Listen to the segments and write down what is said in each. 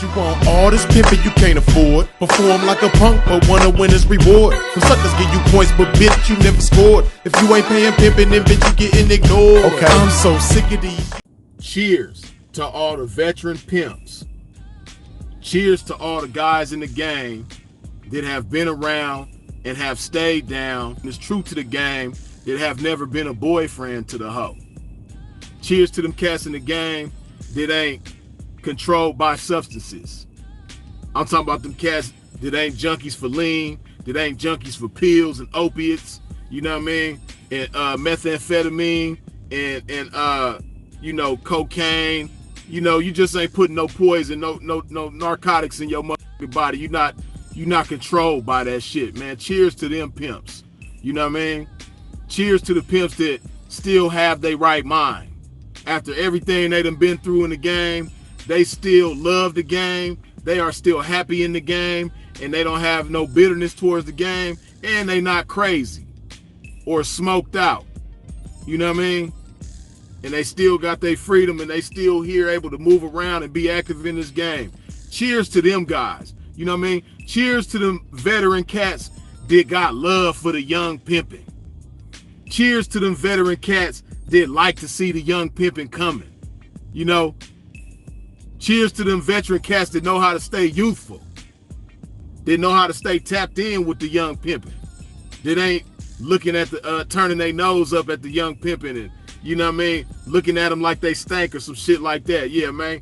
You want all this pimping you can't afford. Perform like a punk but wanna win his reward. Some suckers give you points but bitch you never scored. If you ain't paying pimping then bitch you getting ignored. Okay. I'm so sick of these. Cheers to all the veteran pimps. Cheers to all the guys in the game that have been around and have stayed down. It's true to the game that have never been a boyfriend to the hoe. Cheers to them cats in the game that ain't controlled by substances. I'm talking about them cats that ain't junkies for lean, that ain't junkies for pills and opiates, you know what I mean, and methamphetamine and you know, cocaine. You know, you just ain't putting no poison, no narcotics in your body. You not controlled by that shit, man. Cheers to them pimps. You know what I mean? Cheers to the pimps that still have their right mind. After everything they done been through in the game, they still love the game. They are still happy in the game, and they don't have no bitterness towards the game, and they not crazy or smoked out. You know what I mean? And they still got their freedom, and they still here able to move around and be active in this game. Cheers to them guys. You know what I mean? Cheers to them veteran cats that got love for the young pimping. Cheers to them veteran cats that like to see the young pimping coming. You know? Cheers to them veteran cats that know how to stay youthful. They know how to stay tapped in with the young pimping. That ain't looking at the turning their nose up at the young pimping and, you know what I mean, looking at them like they stank or some shit like that. Yeah, man.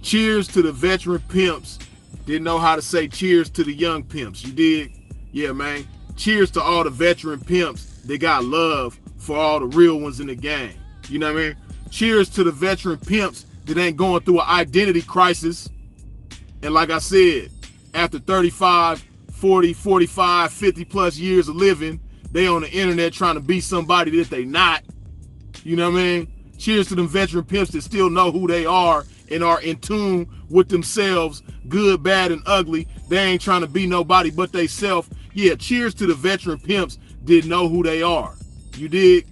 Cheers to the veteran pimps that know how to say cheers to the young pimps. You dig? Yeah, man. Cheers to all the veteran pimps that got love for all the real ones in the game. You know what I mean? Cheers to the veteran pimps that ain't going through an identity crisis. And like I said, after 35, 40, 45, 50 plus years of living, they on the internet trying to be somebody that they not. You know what I mean? Cheers to them veteran pimps that still know who they are and are in tune with themselves, good, bad, and ugly. They ain't trying to be nobody but they self. Yeah, cheers to the veteran pimps that know who they are. You dig?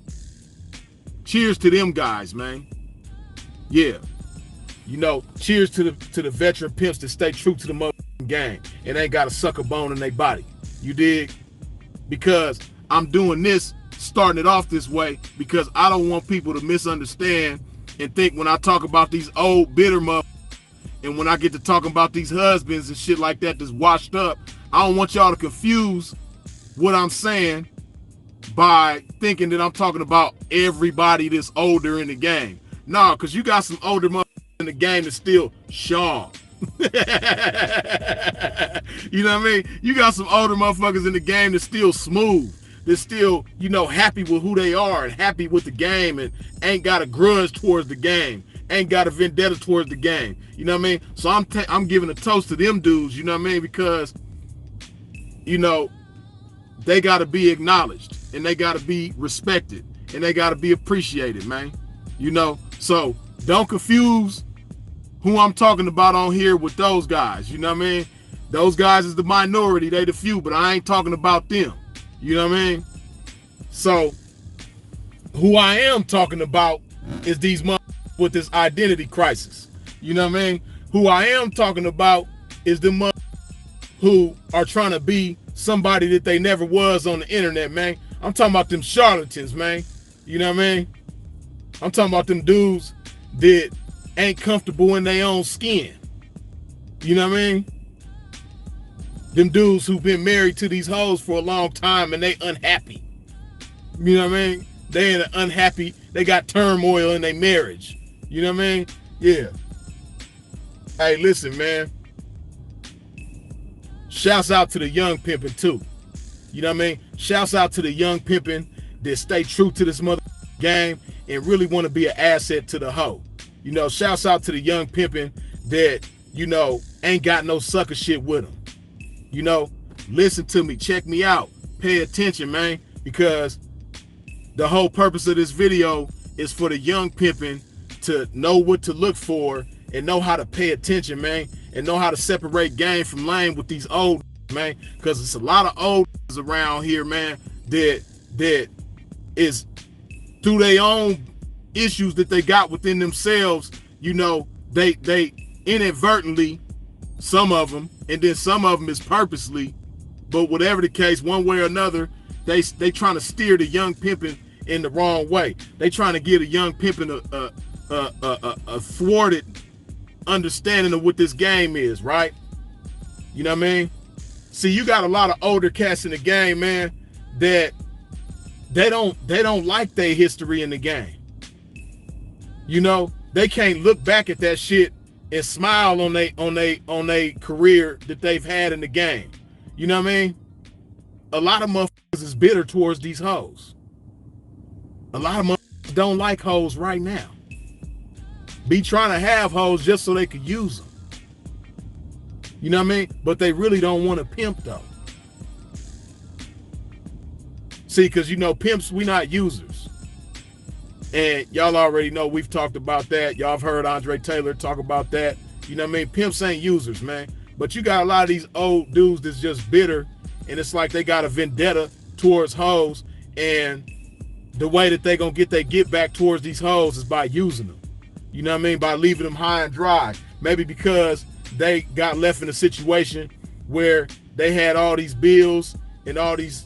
Cheers to them guys, man. Yeah. You know, cheers to the veteran pimps that stay true to the motherfucking game and ain't got a sucker bone in their body. You dig? Because I'm doing this, starting it off this way, because I don't want people to misunderstand and think when I talk about these old bitter motherfuckers and when I get to talking about these husbands and shit like that that's washed up, I don't want y'all to confuse what I'm saying by thinking that I'm talking about everybody that's older in the game. Nah, because you got some older motherfuckers in the game that's still sharp. You know what I mean? You got some older motherfuckers in the game that's still smooth. They're still, you know, happy with who they are and happy with the game and ain't got a grudge towards the game, ain't got a vendetta towards the game. You know what I mean? So I'm giving a toast to them dudes, you know what I mean? Because, you know, they got to be acknowledged and they got to be respected and they got to be appreciated, man. You know, so don't confuse who I'm talking about on here with those guys, you know what I mean? Those guys is the minority, they the few, but I ain't talking about them. You know what I mean? So, who I am talking about is these motherfuckers with this identity crisis. You know what I mean? Who I am talking about is the motherfuckers who are trying to be somebody that they never was on the internet, man. I'm talking about them charlatans, man. You know what I mean? I'm talking about them dudes that ain't comfortable in their own skin. You know what I mean? Them dudes who've been married to these hoes for a long time and they unhappy. You know what I mean? They ain't unhappy. They got turmoil in their marriage. You know what I mean? Yeah. Hey, listen, man. Shouts out to the young pimping too. You know what I mean? Shouts out to the young pimping that stay true to this mother game and really want to be an asset to the hoe. You know, shouts out to the young pimping that, you know, ain't got no sucker shit with them. You know, listen to me, check me out, pay attention, man, because the whole purpose of this video is for the young pimping to know what to look for and know how to pay attention, man, and know how to separate game from lame with these old, man, because it's a lot of old around here, man, that is through their own issues that they got within themselves, you know, they inadvertently, some of them, and then some of them is purposely. But whatever the case, one way or another, they trying to steer the young pimping in the wrong way. They trying to give the young pimping a thwarted understanding of what this game is, right? You know what I mean? See, you got a lot of older cats in the game, man, that they don't like their history in the game. You know, they can't look back at that shit and smile on they career that they've had in the game. You know what I mean? A lot of motherfuckers is bitter towards these hoes. A lot of motherfuckers don't like hoes right now. Be trying to have hoes just so they could use them. You know what I mean? But they really don't want to pimp though. See, because you know, pimps, we not users. And y'all already know we've talked about that. Y'all have heard Andre Taylor talk about that. You know what I mean? Pimps ain't users, man. But you got a lot of these old dudes that's just bitter, and it's like they got a vendetta towards hoes, and the way that they gonna get their get back towards these hoes is by using them. You know what I mean? By leaving them high and dry. Maybe because they got left in a situation where they had all these bills and all these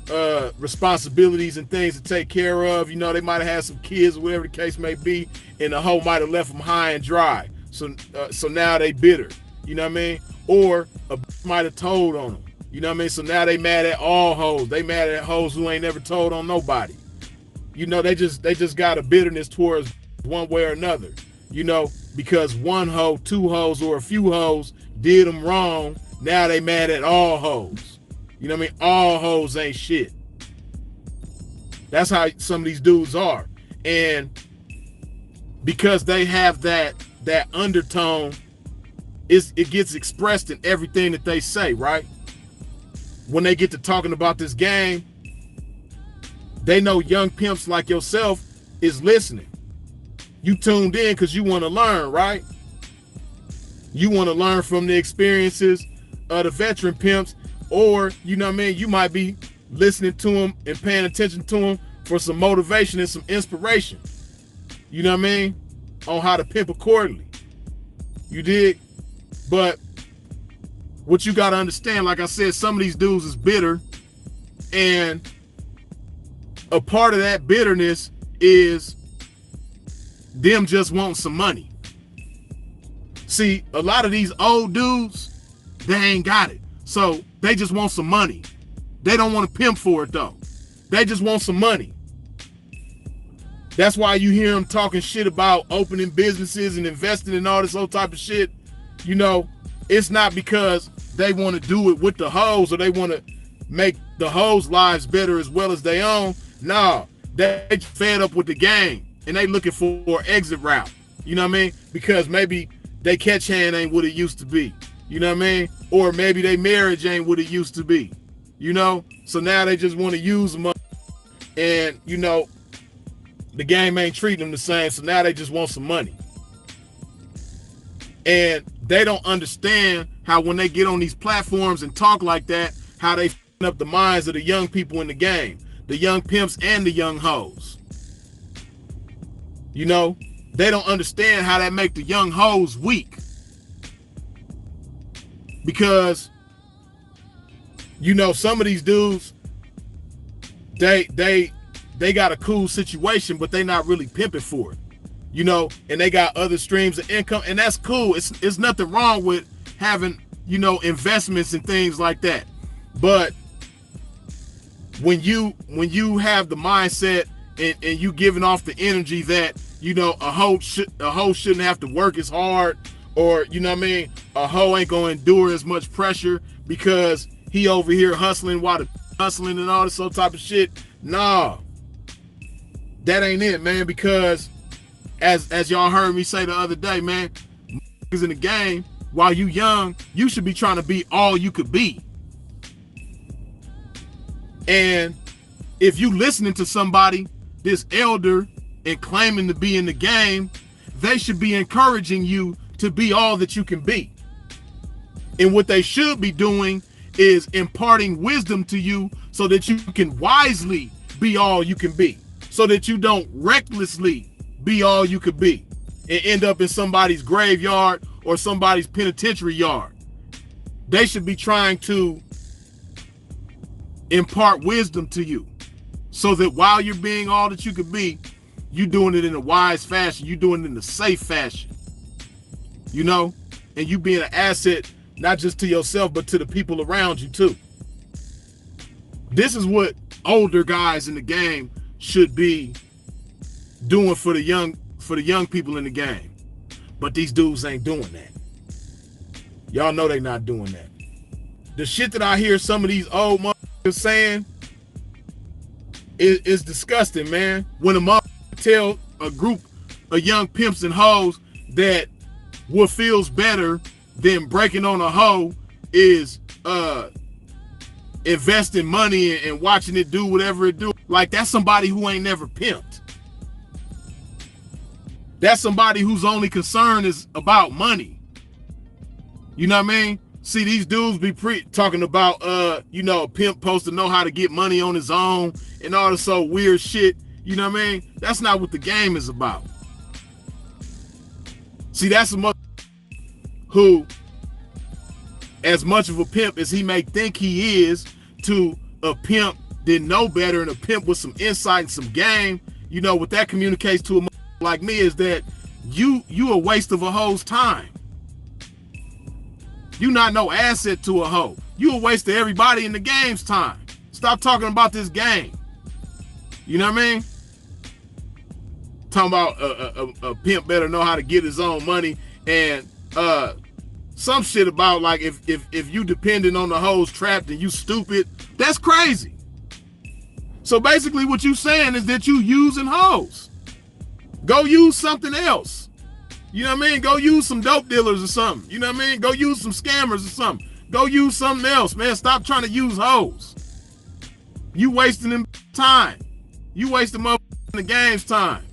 responsibilities and things to take care of. You know, they might have had some kids or whatever the case may be, and the hoe might have left them high and dry. So now they bitter. You know what I mean? Or a might have told on them. You know what I mean? So now they mad at all hoes. They mad at hoes who ain't never told on nobody. You know, they just got a bitterness towards one way or another. You know, because one hoe, two hoes, or a few hoes did them wrong. Now they mad at all hoes. You know what I mean? All hoes ain't shit. That's how some of these dudes are. And because they have that undertone, it gets expressed in everything that they say, right? When they get to talking about this game, they know young pimps like yourself is listening. You tuned in because you want to learn, right? You want to learn from the experiences of the veteran pimps, or, you know what I mean, you might be listening to them and paying attention to them for some motivation and some inspiration. You know what I mean? On how to pimp accordingly. You dig? But what you got to understand, like I said, some of these dudes is bitter, and a part of that bitterness is them just wanting some money. See, a lot of these old dudes, they ain't got it. So they just want some money. They don't want to pimp for it though. They just want some money. That's why you hear them talking shit about opening businesses and investing in all this old type of shit. You know, it's not because they want to do it with the hoes or they want to make the hoes' lives better as well as their own. No, they fed up with the game and they looking for an exit route. You know what I mean? Because maybe they catch hand ain't what it used to be. You know what I mean? Or maybe their marriage ain't what it used to be. You know? So now they just want to use them up, and, you know, the game ain't treating them the same. So now they just want some money. And they don't understand how when they get on these platforms and talk like that, how they f***ing up the minds of the young people in the game, the young pimps and the young hoes. You know, they don't understand how that make the young hoes weak. Because, you know, some of these dudes, they got a cool situation, but they not really pimping for it. You know, and they got other streams of income, and that's cool. It's nothing wrong with having, you know, investments and things like that. But when you have the mindset and you giving off the energy that, you know, a hoe shouldn't have to work as hard, or, you know what I mean, a hoe ain't gonna endure as much pressure because he over here hustling while the hustling and all this sort of type of shit. Nah, that ain't it, man. Because as y'all heard me say the other day, man, is in the game, while you young, you should be trying to be all you could be. And if you listening to somebody this elder and claiming to be in the game, they should be encouraging you to be all that you can be. And what they should be doing is imparting wisdom to you so that you can wisely be all you can be, so that you don't recklessly be all you could be and end up in somebody's graveyard or somebody's penitentiary yard. They should be trying to impart wisdom to you so that while you're being all that you could be, you're doing it in a wise fashion. You're doing it in a safe fashion, you know, and you being an asset, not just to yourself, but to the people around you too. This is what older guys in the game should be doing for the young people in the game. But these dudes ain't doing that. Y'all know they not doing that. The shit that I hear some of these old motherfuckers saying is disgusting, man. When a motherfucker tell a group of young pimps and hoes that what feels better than breaking on a hoe is investing money and watching it do whatever it do. Like, that's somebody who ain't never pimped. That's somebody whose only concern is about money. You know what I mean? See, these dudes be talking about, you know, a pimp supposed to know how to get money on his own and all this so weird shit. You know what I mean? That's not what the game is about. See, that's a mother who, as much of a pimp as he may think he is, to a pimp that know better and a pimp with some insight and some game, you know, what that communicates to a mother like me is that you a waste of a hoe's time. You not no asset to a hoe. You a waste of everybody in the game's time. Stop talking about this game. You know what I mean? Talking about a pimp better know how to get his own money, and some shit about like if you dependent on the hoes trapped and you stupid, that's crazy. So basically what you saying is that you using hoes. Go use something else. You know what I mean? Go use some dope dealers or something. You know what I mean? Go use some scammers or something. Go use something else, man. Stop trying to use hoes. You wasting them time. You wasting up in the game's time.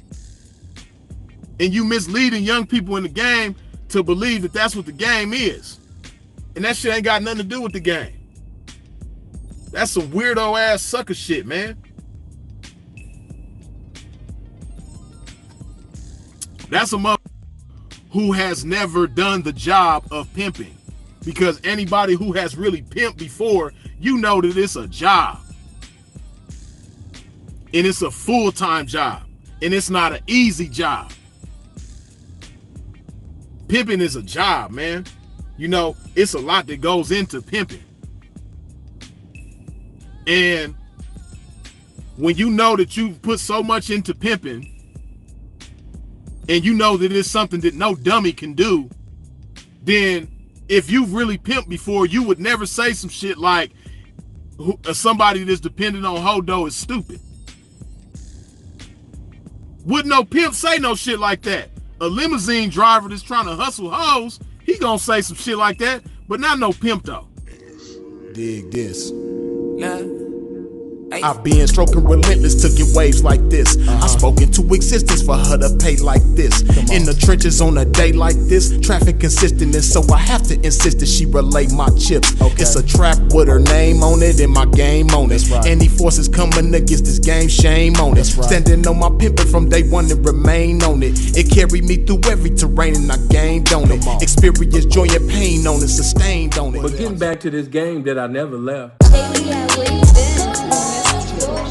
And you misleading young people in the game to believe that that's what the game is. And that shit ain't got nothing to do with the game. That's some weirdo ass sucker shit, man. That's a mother who has never done the job of pimping. Because anybody who has really pimped before, you know that it's a job. And it's a full-time job. And it's not an easy job. Pimping is a job, man. You know, it's a lot that goes into pimping. And when you know that you've put so much into pimping, and you know that it's something that no dummy can do, then if you've really pimped before, you would never say some shit like somebody that's dependent on hodo is stupid. Wouldn't no pimp say no shit like that. A limousine driver that's trying to hustle hoes, he gonna say some shit like that, but not no pimp though. Dig this. Nah. I've been stroking relentless, took it waves like this. I spoke into existence for her to pay like this. In the trenches on a day like this, traffic consistent, and so I have to insist that she relay my chips. It's a trap with her name on it and my game on it. Any forces coming against this game, shame on it. Standing on my pimping from day one and remain on it. It carried me through every terrain and I gained on it. Experience joy and pain on it, sustained on it. But getting back to this game that I never left. Hey, yeah, where you been?